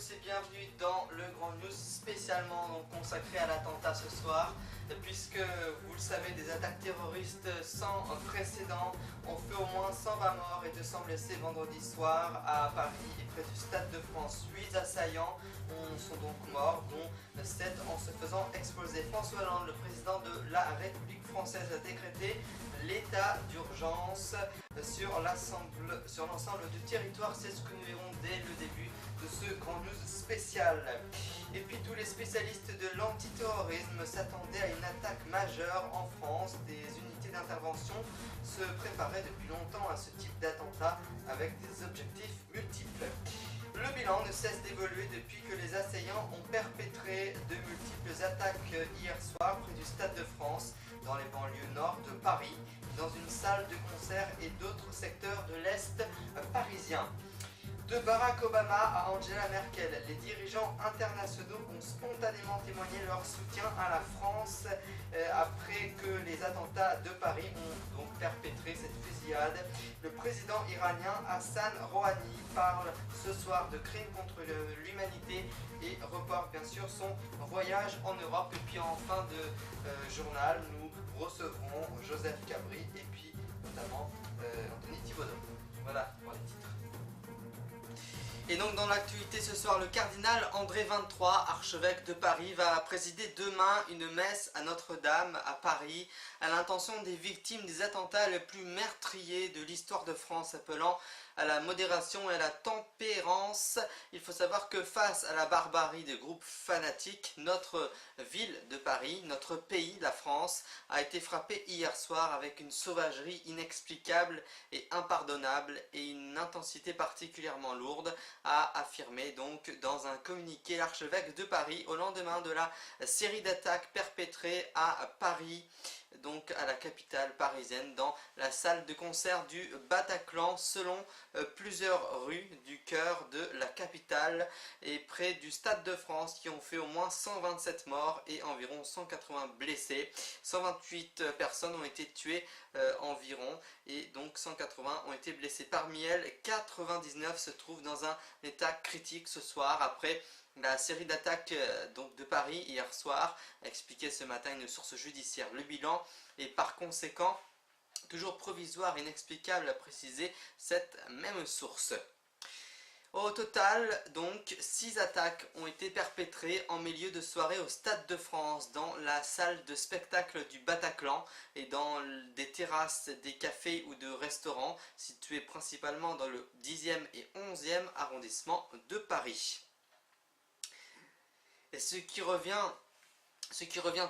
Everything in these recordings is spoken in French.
tous et bienvenue dans le Grand News spécialement consacré à l'attentat ce soir, puisque vous le savez, des attaques terroristes sans précédent ont fait au moins 120 morts et 200 blessés vendredi soir à Paris et près du Stade de France. 8 assaillants sont donc morts, dont 7 en se faisant exploser. François Hollande, le président de la République française, a décrété l'état d'urgence sur l'ensemble du territoire. C'est ce que nous verrons dès le début de ce Grand News spécial. Et puis tous les spécialistes de l'antiterrorisme s'attendaient à une attaque majeure en France. Des unités d'intervention se préparaient depuis longtemps à ce type d'attentat avec des objectifs multiples. Le bilan ne cesse d'évoluer depuis que les assaillants ont perpétré de multiples attaques hier soir près du Stade de France, dans les banlieues nord de Paris, dans une salle de concert et d'autres secteurs de l'Est parisien. De Barack Obama à Angela Merkel, les dirigeants internationaux ont spontanément témoigné leur soutien à la France après que les attentats de Paris ont donc perpétré cette fusillade. Le président iranien Hassan Rouhani parle ce soir de crimes contre l'humanité et reporte bien sûr son voyage en Europe. Et puis en fin de journal, nous recevrons Joseph Cabri et puis notamment Anthony Thibaudot. Voilà pour les titres. Et donc dans l'actualité ce soir, le cardinal André XXIII, archevêque de Paris, va présider demain une messe à Notre-Dame à Paris à l'intention des victimes des attentats les plus meurtriers de l'histoire de France, appelant à la modération et à la tempérance. Il faut savoir que face à la barbarie des groupes fanatiques, notre ville de Paris, notre pays, la France, a été frappée hier soir avec une sauvagerie inexplicable et impardonnable et une intensité particulièrement lourde, a affirmé donc dans un communiqué l'archevêque de Paris au lendemain de la série d'attaques perpétrées à Paris, donc à la capitale parisienne, dans la salle de concert du Bataclan, selon plusieurs rues du cœur de la capitale et près du Stade de France, qui ont fait au moins 127 morts et environ 180 blessés. 128 personnes ont été tuées environ et donc 180 ont été blessées. Parmi elles, 99 se trouvent dans un état critique ce soir après la série d'attaques de Paris hier soir, a expliqué ce matin une source judiciaire. Le bilan est par conséquent toujours provisoire et inexplicable, a précisé cette même source. Au total, donc, 6 attaques ont été perpétrées en milieu de soirée au Stade de France, dans la salle de spectacle du Bataclan et dans des terrasses, des cafés ou de restaurants situés principalement dans le 10e et 11e arrondissement de Paris. Et ce qui revient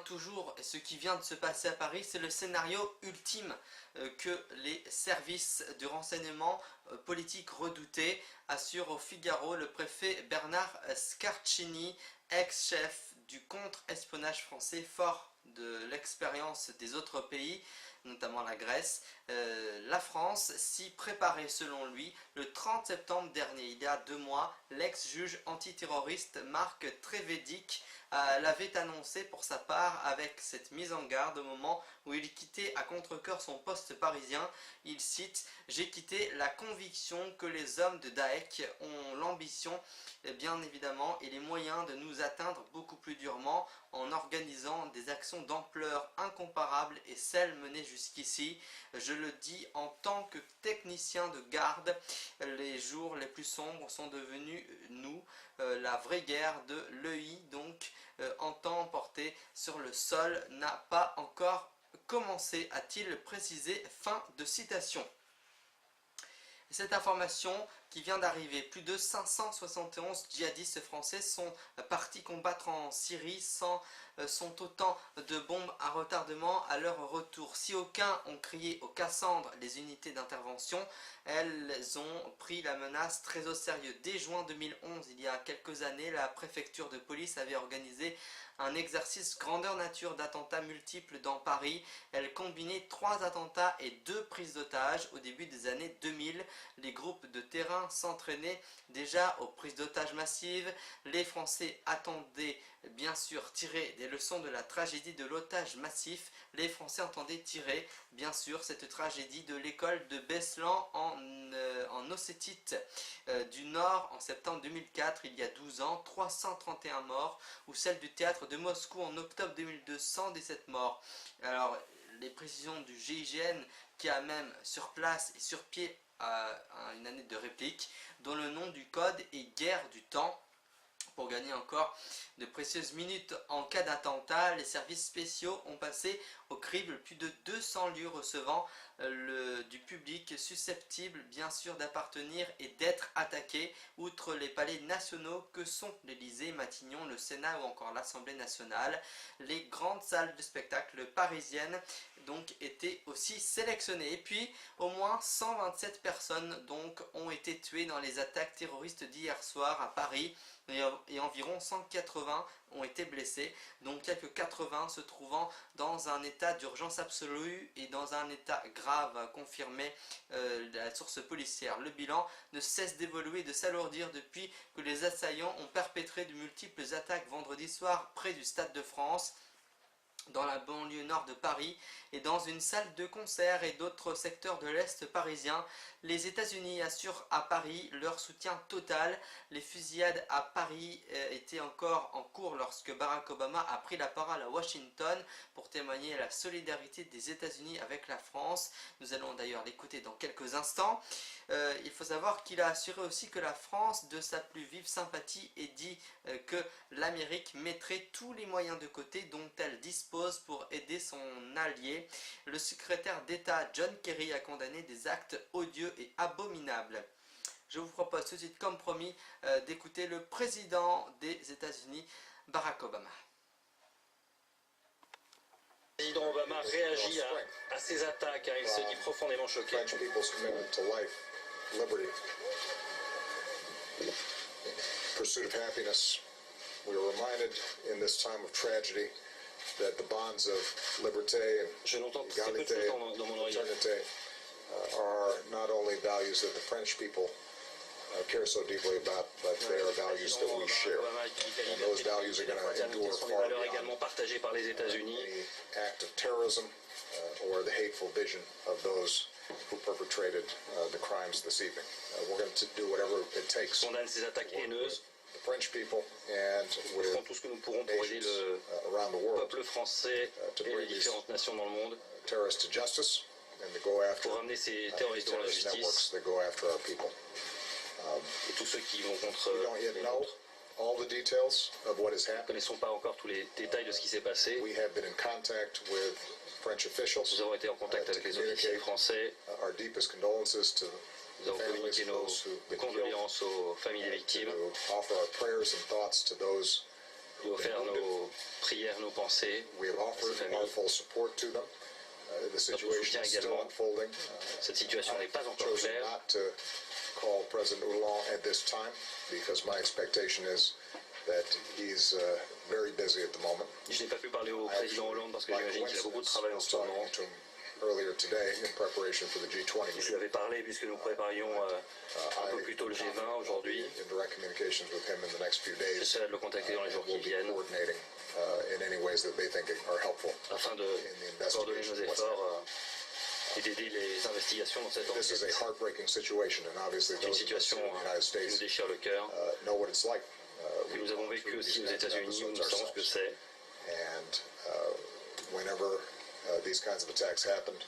toujours, et ce qui vient de se passer à Paris, c'est le scénario ultime que les services de renseignement politique redoutés, assure au Figaro le préfet Bernard Scarcini, ex-chef du contre-espionnage français, fort de l'expérience des autres pays, notamment la Grèce. La France s'y préparait selon lui. Le 30 septembre dernier, il y a 2 mois, l'ex-juge antiterroriste Marc Trévédic l'avait annoncé pour sa part avec cette mise en garde au moment où il quittait à contre-cœur son poste parisien. Il cite « J'ai quitté la conviction que les hommes de Daech ont l'ambition, bien évidemment, et les moyens de nous atteindre beaucoup plus durement en organisant des actions d'ampleur incomparable et celles menées jusqu'ici. Je le dis en tant que technicien de garde, les jours les plus sombres sont devenus nous, la vraie guerre de l'EI, donc en temps porté sur le sol, n'a pas encore commencé, a-t-il précisé. » Fin de citation. Cette information qui vient d'arriver, plus de 571 djihadistes français sont partis combattre en Syrie, sont autant de bombes à retardement à leur retour. Si aucun ont crié au Cassandre les unités d'intervention, elles ont pris la menace très au sérieux. Dès juin 2011, il y a quelques années, la préfecture de police avait organisé un exercice grandeur nature d'attentats multiples dans Paris. Elle combinait 3 attentats et 2 prises d'otages au début des années 2000. Les groupes de terrain Américains s'entraînaient déjà aux prises d'otages massives. Les Français attendaient bien sûr tirer des leçons de la tragédie de l'otage massif. Les Français entendaient tirer bien sûr cette tragédie de l'école de Beslan en Ossétite du Nord en septembre 2004, il y a 12 ans, 331 morts, ou celle du théâtre de Moscou en octobre 2002, 117 morts. Alors les précisions du GIGN qui a même sur place et sur pied une année de réplique dont le nom du code est guerre du temps. Pour gagner encore de précieuses minutes en cas d'attentat, les services spéciaux ont passé au crible plus de 200 lieux recevant du public susceptible bien sûr d'appartenir et d'être attaqué, outre les palais nationaux que sont l'Élysée, Matignon, le Sénat ou encore l'Assemblée nationale. Les grandes salles de spectacle parisiennes donc étaient aussi sélectionnées. Et puis au moins 127 personnes donc ont été tuées dans les attaques terroristes d'hier soir à Paris et environ 180 ont été blessés, donc quelques 80 se trouvant dans un état d'urgence absolue et dans un état grave, confirmé la source policière. Le bilan ne cesse d'évoluer et de s'alourdir depuis que les assaillants ont perpétré de multiples attaques vendredi soir près du Stade de France, dans la banlieue nord de Paris et dans une salle de concert et d'autres secteurs de l'Est parisien. Les États-Unis assurent à Paris leur soutien total. Les fusillades à Paris étaient encore en cours lorsque Barack Obama a pris la parole à Washington pour témoigner la solidarité des États-Unis avec la France. Nous allons d'ailleurs l'écouter dans quelques instants. Il faut savoir qu'il a assuré aussi que la France, de sa plus vive sympathie, et dit que l'Amérique mettrait tous les moyens de côté dont elle dispose pour aider son allié. Le secrétaire d'État John Kerry a condamné des actes odieux et abominables. Je vous propose tout de suite, comme promis, d'écouter le président des États-Unis, Barack Obama. Le président Obama réagit à ces attaques, il se dit profondément choqué. Liberty, pursuit of happiness. We are reminded in this time of tragedy that the bonds of liberté and égalité and fraternité are not only values that the French people care so deeply about, but they are values that we share. And those values are going to endure far beyond any act of terrorism or the hateful vision of those who perpetrated the crimes this evening. We're going to do whatever it takes. Condamne ces attaques haineuses. The French people and with tout ce que nous pourrons pour aider le peuple français et les différentes nations dans le monde terrorists to justice and to go after pour ramener ces terroristes devant la justice that go after our people. Et tous ceux qui vont contre les nôtres. All the details of what has Nous ne happened. connaissons pas encore tous les détails de ce qui s'est passé. We have been in contact with French officials. Nous avons été en contact avec les officiers français. Our deepest condolences to Nous avons communiqué nos condoléances aux familles des victimes. Offer our prayers and thoughts to those Nous offrir nos prières, nos pensées. we have offered our full support to them. The situation is still unfolding. Cette situation n'est pas encore Chosen claire. not to call President Hollande at this time because my expectation is that he's very busy at the moment. Je n'ai pas pu parler au président Hollande parce que j'imagine qu'il a beaucoup de travail en ce moment. Earlier today in preparation for the G20. Je lui avais parlé puisque nous préparions un peu plus tôt le G20 aujourd'hui. In direct communications with him in the next few days. J'essaierai de le contacter dans les jours qui viennent in any ways that they think are helpful afin de coordonner nos efforts et d'aider les investigations dans cette This is a enquête. heartbreaking situation, and obviously C'est une those of us situation here in the United qui nous States déchire le cœur, know what it's like. que nous avons vécu aussi aux États-Unis, où nous savons ce que c'est. And whenever these kinds of attacks happened,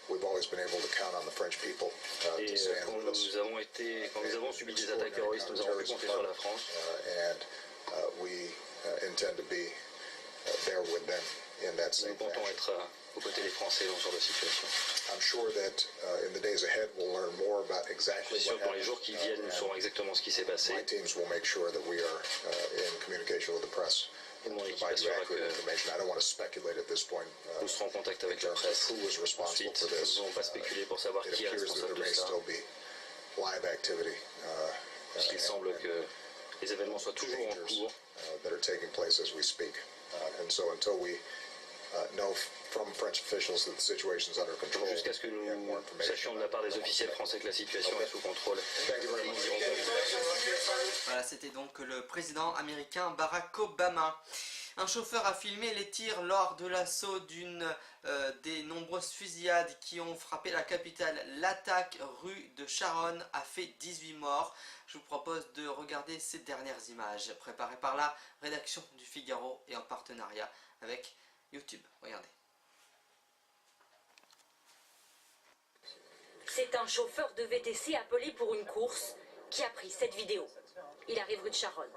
we've always been able to count on the French people Et to stand quand with us. nous avons subi des attaques terroristes, nous avons pu compter sur la France. And we intend to be there with them in that Nous same comptons fashion. être aux côtés des Français dans ce genre de situation. I'm sure that in the days ahead we'll learn more about Je exactly suis sûr what que dans les happened. jours qui viennent, nous saurons exactement ce qui s'est passé. My teams will make sure that we are in communication with the press Et mon to équipe provide you assurera accurate que information. I don't want to speculate at this point nous serons en contact in avec la terms of presse. who was responsible Ensuite, for nous ne this. devons pas spéculer pour savoir It qui est appears that responsable there de may ça. still be live activity Puisqu'il semble que les événements soient toujours en dangers cours. that are taking place as we speak. And so until we know from French officials that the situation's under control. Jusqu'à ce que nous sachions de la part des officiels français que la situation est sous contrôle. Thank you very much. Voilà, c'était donc le président américain Barack Obama. Un chauffeur a filmé les tirs lors de l'assaut d'une des nombreuses fusillades qui ont frappé la capitale. L'attaque rue de Charonne a fait 18 morts. Je vous propose de regarder ces dernières images préparées par la rédaction du Figaro et en partenariat avec YouTube. Regardez. C'est un chauffeur de VTC appelé pour une course qui a pris cette vidéo. Il arrive rue de Charonne.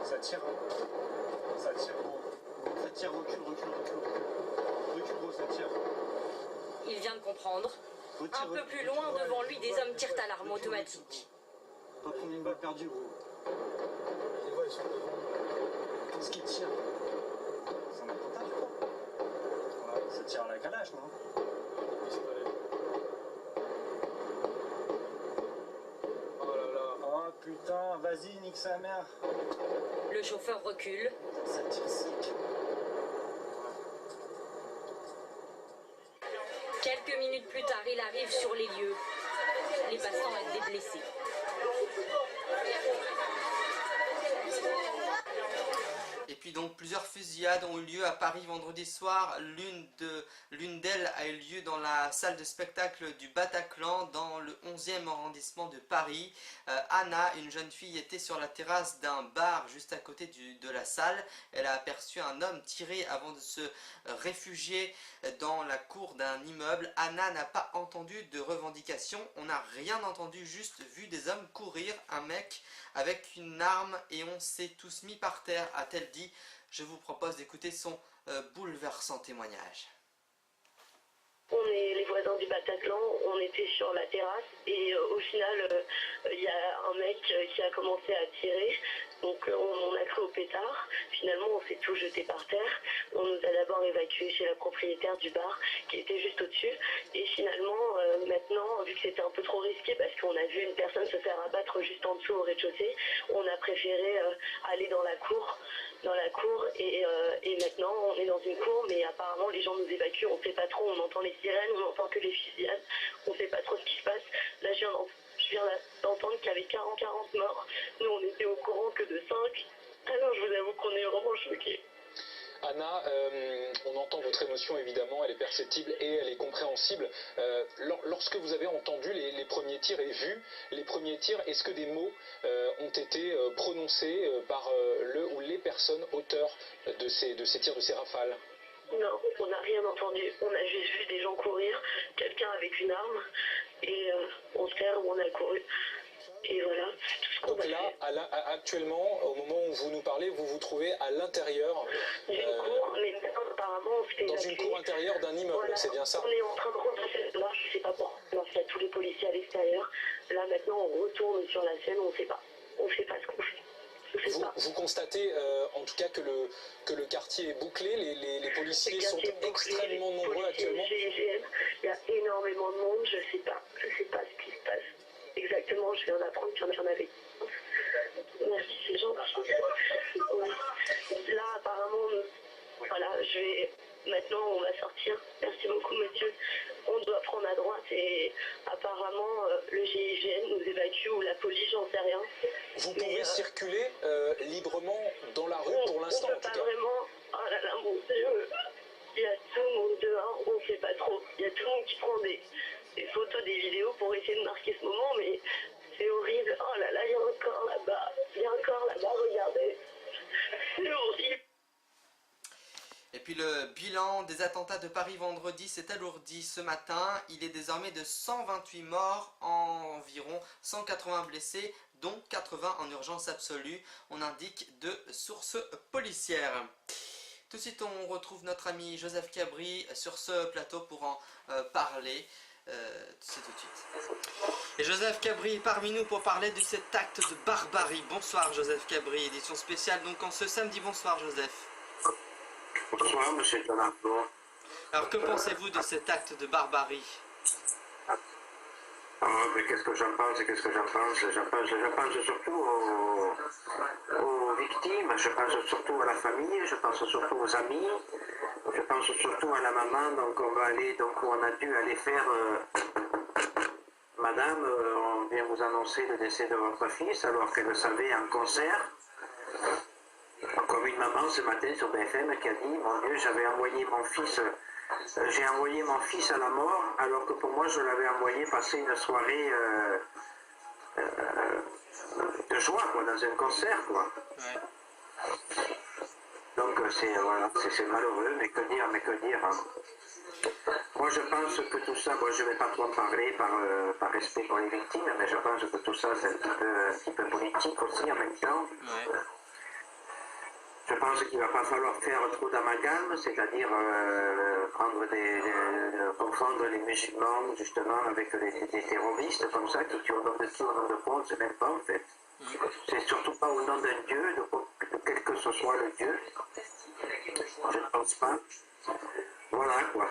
Ça tire, recule, ça tire. Il vient de comprendre. Un peu plus loin, devant lui, des hommes tirent à l'arme automatique. Pas prendre une balle perdue, gros. Les voix, ils sont devant nous. Qu'est-ce qu'ils tirent? C'est un attentat, tu crois? Ouais, ça tire à la calache, non? Oh là là. Oh putain, vas-y, nique sa mère. Le chauffeur recule. Ça tire sec. Quelques minutes plus tard, il arrive sur les lieux. Les passants étaient blessés. Et puis donc plusieurs fusillades ont eu lieu à Paris vendredi soir. L'une d'elles a eu lieu dans la salle de spectacle du Bataclan dans le 11e arrondissement de Paris. Anna, une jeune fille, était sur la terrasse d'un bar juste à côté de la salle. Elle a aperçu un homme tirer avant de se réfugier dans la cour d'un immeuble. Anna n'a pas entendu de revendication. On n'a rien entendu, juste vu des hommes courir, un mec avec une arme et on s'est tous mis par terre, a-t-elle dit. Je vous propose d'écouter son bouleversant témoignage. On est les voisins du Bataclan, on était sur la terrasse et au final il y a un mec qui a commencé à tirer, donc on a cru au pétard. Finalement on s'est tous jetés par terre, on nous a d'abord évacués chez la propriétaire du bar qui était juste au-dessus et finalement maintenant, vu que c'était un peu trop risqué parce qu'on a vu une personne se faire abattre juste en dessous au rez-de-chaussée, on a préféré aller dans la cour et maintenant on est dans une cour, mais apparemment les gens nous évacuent, on ne sait pas trop, on entend les sirènes, on n'entend que les fusillades, on ne sait pas trop ce qui se passe. Là je viens d'entendre qu'il y avait 40 morts, nous on était au courant que de 5, alors je vous avoue qu'on est vraiment choqués. Anna, on entend votre émotion évidemment, elle est perceptible et elle est compréhensible. Lorsque vous avez entendu les premiers tirs et vu les premiers tirs, est-ce que des mots ont été prononcés par le ou les personnes auteurs de ces tirs, de ces rafales? Non, on n'a rien entendu, on a juste vu des gens courir, quelqu'un avec une arme et on se terre où on a couru. Et voilà, c'est tout ce qu'on a fait. Donc là, actuellement, au moment où vous nous parlez, vous vous trouvez à l'intérieur d'une cour, mais maintenant apparemment on se fait dans évacuer. une cour intérieure d'un immeuble, voilà, c'est bien ça? On est en train de rentrer là, je ne sais pas pourquoi, il y a tous les policiers à l'extérieur. Là maintenant on retourne sur la scène, on ne sait pas ce qu'on fait. Vous constatez en tout cas que le quartier est bouclé, les policiers sont extrêmement nombreux actuellement. Il y a énormément de monde, je sais pas ce qui se passe. Exactement, je viens d'apprendre qu'il y en avait. Merci, c'est gentil. Là, apparemment, voilà, maintenant, on va sortir. Merci beaucoup, monsieur. On doit prendre à droite et apparemment, le GIGN nous évacue ou la police, j'en sais rien. Vous pouvez circuler librement dans la rue pour l'instant, en tout cas. On peut pas vraiment. Oh là là, mon Dieu. Il y a tout le monde dehors, on ne sait pas trop. Il y a tout le monde qui prend des photos, des vidéos pour essayer de marquer ce moment, mais c'est horrible. Oh là là, il y a encore là-bas, regardez. C'est horrible. Et puis le bilan des attentats de Paris vendredi s'est alourdi ce matin. Il est désormais de 128 morts, environ 180 blessés, dont 80 en urgence absolue. On indique de sources policières. Tout de suite, on retrouve notre ami Joseph Cabri sur ce plateau pour en parler. C'est tout de suite. Et Joseph Cabri est parmi nous pour parler de cet acte de barbarie. Bonsoir Joseph Cabri, édition spéciale donc en ce samedi. Bonsoir Joseph. Bonsoir monsieur Jonathan. Alors que pensez-vous de cet acte de barbarie? Mais qu'est-ce que j'en pense? Je pense surtout aux victimes, je pense surtout à la famille, je pense surtout aux amis, je pense surtout à la maman. Donc on a dû aller faire. Madame, on vient vous annoncer le décès de votre fils alors qu'elle le savait en concert. Comme une maman ce matin sur BFM qui a dit, mon Dieu, j'ai envoyé mon fils à la mort alors que pour moi je l'avais envoyé passer une soirée de joie quoi, dans un concert quoi. Ouais. Donc c'est malheureux, mais que dire hein. Moi je pense que tout ça, je ne vais pas trop en parler par respect pour les victimes, mais je pense que tout ça c'est un petit peu politique aussi en même temps. Ouais. Je pense qu'il ne va pas falloir faire trop d'amalgame, c'est-à-dire confondre les musulmans justement avec des terroristes comme ça qui tuent au nom de qui, au nom de quoi, on ne sait même pas en fait. C'est surtout pas au nom d'un dieu, de quel que ce soit le dieu. Je ne pense pas. Voilà quoi.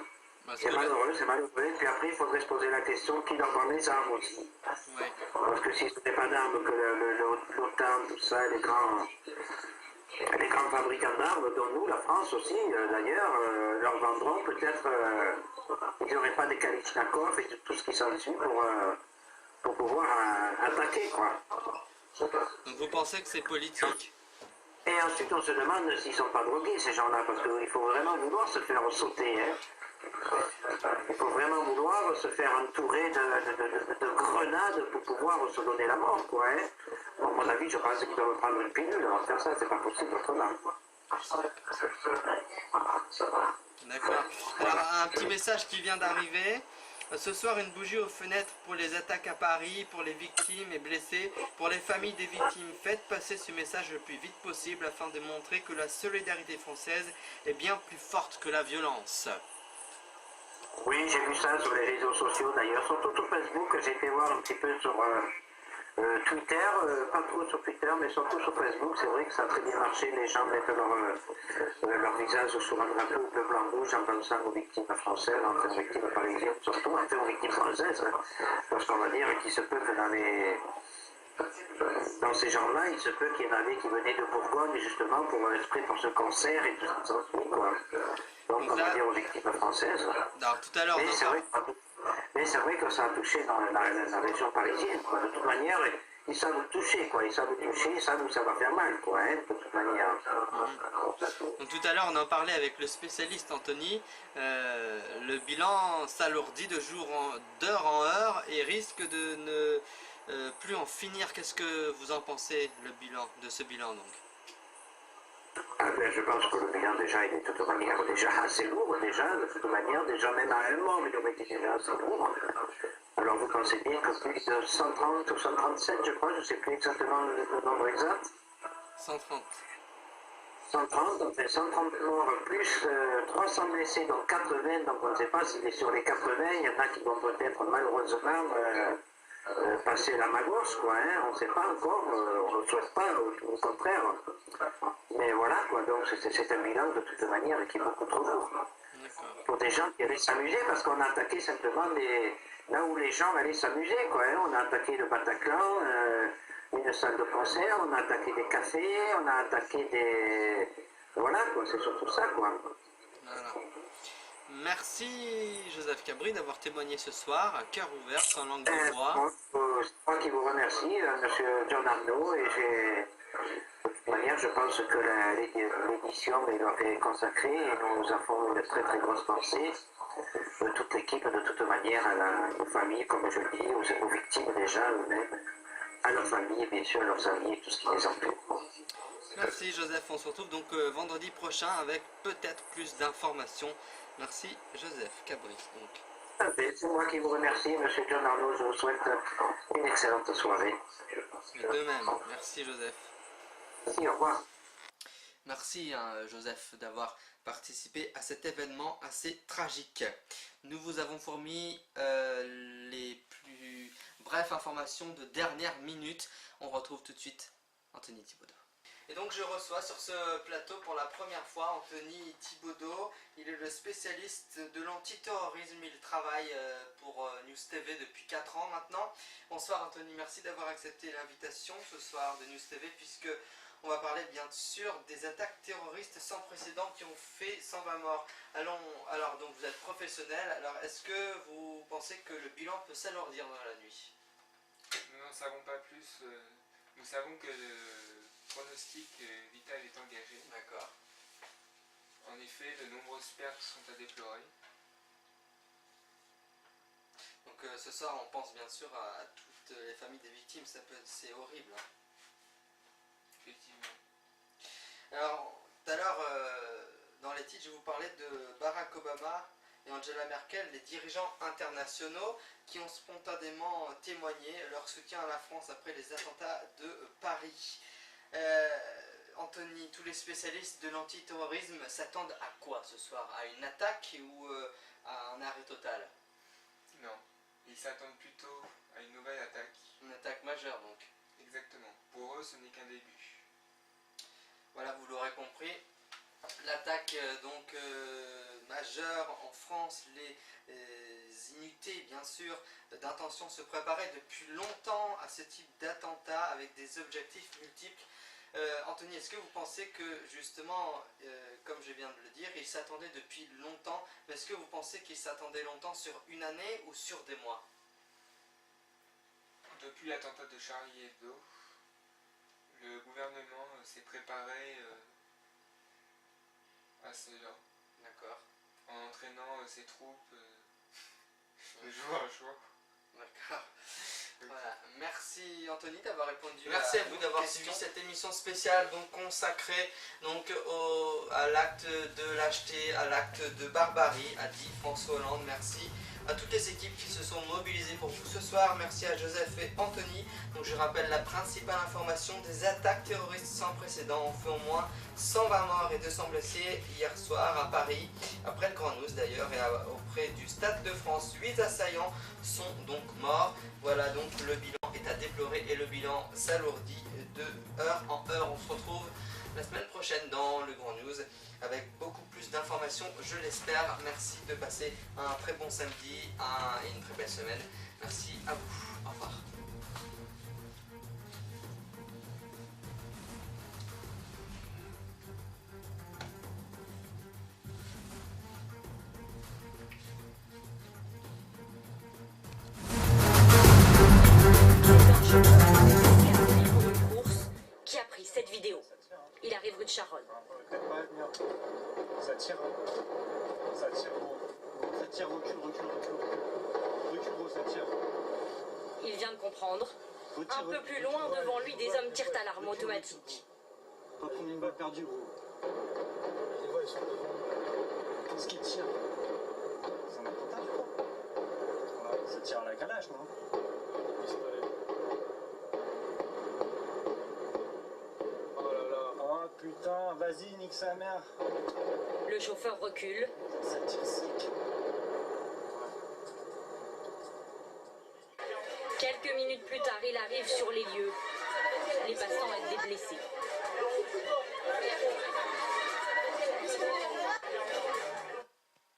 C'est malheureux. Et puis après, il faudrait se poser la question qui leur vend les armes aussi. Ouais. Parce que si ce n'est pas d'armes que l'OTAN, tout ça, les grands fabricants d'armes, dont nous, la France aussi, d'ailleurs, leur vendront peut-être, ils n'auraient pas des Kalachnikov et tout ce qui s'ensuit pour pouvoir attaquer, quoi. Donc vous pensez que c'est politique? Et ensuite, on se demande s'ils ne sont pas drogués, ces gens-là, parce qu'il faut vraiment vouloir se faire sauter, hein. Il faut vraiment vouloir se faire entourer de grenades pour pouvoir se donner la mort, quoi, hein. Bon, à mon avis, je pense qu'ils doivent prendre une pilule avant de faire ça, c'est pas possible autrement. D'accord. Alors, un petit message qui vient d'arriver. Ce soir, une bougie aux fenêtres pour les attaques à Paris, pour les victimes et blessés, pour les familles des victimes. Faites passer ce message le plus vite possible afin de montrer que la solidarité française est bien plus forte que la violence. Oui, j'ai vu ça sur les réseaux sociaux d'ailleurs, surtout sur Facebook. J'ai été voir un petit peu sur Twitter, pas trop sur Twitter, mais surtout sur Facebook. C'est vrai que ça a très bien marché. Les gens mettent leur visage sur un drapeau bleu, blanc, rouge en pensant aux victimes françaises, enfin aux victimes parisiennes, surtout enfin aux victimes françaises. Parce qu'on va dire qu'il se peut que dans ces gens-là, il se peut qu'il y en avait qui venaient de Bourgogne justement pour ce concert et tout ça, quoi. Donc on va dire aux victimes françaises. Non, tout à l'heure, mais c'est vrai que ça a touché dans la région parisienne, quoi. De toute manière, ils savent vous toucher, quoi. Ils savent vous toucher, ils savent où ça va faire mal, quoi, hein, de toute manière. Donc tout à l'heure, on en parlait avec le spécialiste Anthony. Le bilan s'alourdit d'heure en heure et risque de ne plus en finir. Qu'est-ce que vous en pensez de ce bilan donc? Je pense que le bilan déjà il est de toute manière déjà assez lourd, de toute manière, déjà même à un mois, il aurait été déjà assez lourd. Alors vous pensez bien que plus de 130 ou 137, je crois, je ne sais plus exactement le nombre exact. 130. 130, donc 130 morts plus 300 blessés, donc 80, donc on ne sait pas si sur les 80, il y en a qui vont peut-être malheureusement passer la magouche, quoi, hein, on ne sait pas encore, on ne le souhaite pas, au contraire. Mais voilà, quoi, donc c'est un bilan de toute manière qui est beaucoup trop lourd. Pour des gens qui allaient s'amuser, parce qu'on a attaqué simplement là où les gens allaient s'amuser, quoi, hein, on a attaqué le Bataclan, une salle de concert, on a attaqué des cafés, on a attaqué des... Voilà, quoi, c'est surtout ça, quoi. Voilà. Merci Joseph Cabri d'avoir témoigné ce soir à cœur ouvert, sans langue de bois. C'est moi qui vous remercie, monsieur John Arnaud, et de toute manière, je pense que l'édition est consacrée et nous avons une très très grosse pensée de toute l'équipe, de toute manière, aux familles, comme je le dis, aux victimes déjà eux-mêmes, à leurs familles et bien sûr à leurs amis et tout ce qui les entoure. Merci Joseph, on se retrouve donc vendredi prochain avec peut-être plus d'informations. Merci Joseph Cabri. C'est moi qui vous remercie, monsieur John Arnaud, je vous souhaite une excellente soirée. De même, merci Joseph. Merci, au revoir. Merci Joseph d'avoir participé à cet événement assez tragique. Nous vous avons fourni les plus brèves informations de dernière minute. On retrouve tout de suite Anthony Thibaudot. Et donc je reçois sur ce plateau pour la première fois Anthony Thibaudot. Il est le spécialiste de l'antiterrorisme, il travaille pour News TV depuis 4 ans maintenant. Bonsoir Anthony, merci d'avoir accepté l'invitation ce soir de News TV puisque on va parler bien sûr des attaques terroristes sans précédent qui ont fait 120 morts. Alors donc vous êtes professionnel, alors est-ce que vous pensez que le bilan peut s'alourdir dans la nuit? Nous n'en savons pas plus. Nous savons que le pronostic vital est engagé. D'accord. En effet, de nombreuses pertes sont à déplorer. Donc ce soir, on pense bien sûr à toutes les familles des victimes, c'est horrible. Hein. Effectivement. Alors, tout à l'heure, dans les titres, je vous parlais de Barack Obama et Angela Merkel, les dirigeants internationaux qui ont spontanément témoigné leur soutien à la France après les attentats de Paris. Anthony, tous les spécialistes de l'antiterrorisme s'attendent à quoi ce soir? À une attaque ou à un arrêt total? Non, ils s'attendent plutôt à une nouvelle attaque. Une attaque majeure donc. Exactement. Pour eux, ce n'est qu'un début. Voilà, vous l'aurez compris. L'attaque majeure en France, les unités bien sûr d'intention se préparaient depuis longtemps à ce type d'attentat avec des objectifs multiples. Anthony, est-ce que vous pensez que justement, comme je viens de le dire, ils s'attendaient depuis longtemps, mais est-ce que vous pensez qu'ils s'attendaient longtemps sur une année ou sur des mois? Depuis l'attentat de Charlie Hebdo, le gouvernement s'est préparé à cela. D'accord. En entraînant ses troupes de jour en jour. D'accord. Voilà. Merci Anthony d'avoir répondu. Merci à vous d'avoir suivi cette émission spéciale donc consacrée donc à l'acte de lâcheté, à l'acte de barbarie, a dit François Hollande. Merci à toutes les équipes qui se sont mobilisées pour vous ce soir. Merci à Joseph et Anthony. Donc je rappelle la principale information: des attaques terroristes sans précédent ont fait au moins 120 morts et 200 blessés hier soir à Paris, après le Grand News d'ailleurs, et auprès du Stade de France. 8 assaillants sont donc morts. Voilà, donc le bilan est à déplorer et le bilan s'alourdit de heure en heure. On se retrouve la semaine prochaine dans le Grand News avec beaucoup plus d'informations, je l'espère. Merci de passer un très bon samedi et une très belle semaine. Merci à vous. Au revoir. Pour une course, qui a pris cette vidéo? Il arrive rue de Charonne. Ça tire. Ça tire, gros. Ça tire, recule. Recule, gros, ça tire. Il vient de comprendre. Un peu plus loin, devant lui, des hommes tirent à l'arme automatique. Pas prendre une balle perdue, gros. Les voix, ils sont devant. Qu'est-ce qui tire? C'est un attentat, je crois. Ça tire à la calache, non? Oh putain, vas-y, nique sa mère. Le chauffeur recule. Ça tire sec. Quelques minutes plus tard, il arrive sur les lieux. Les passants aident des blessés.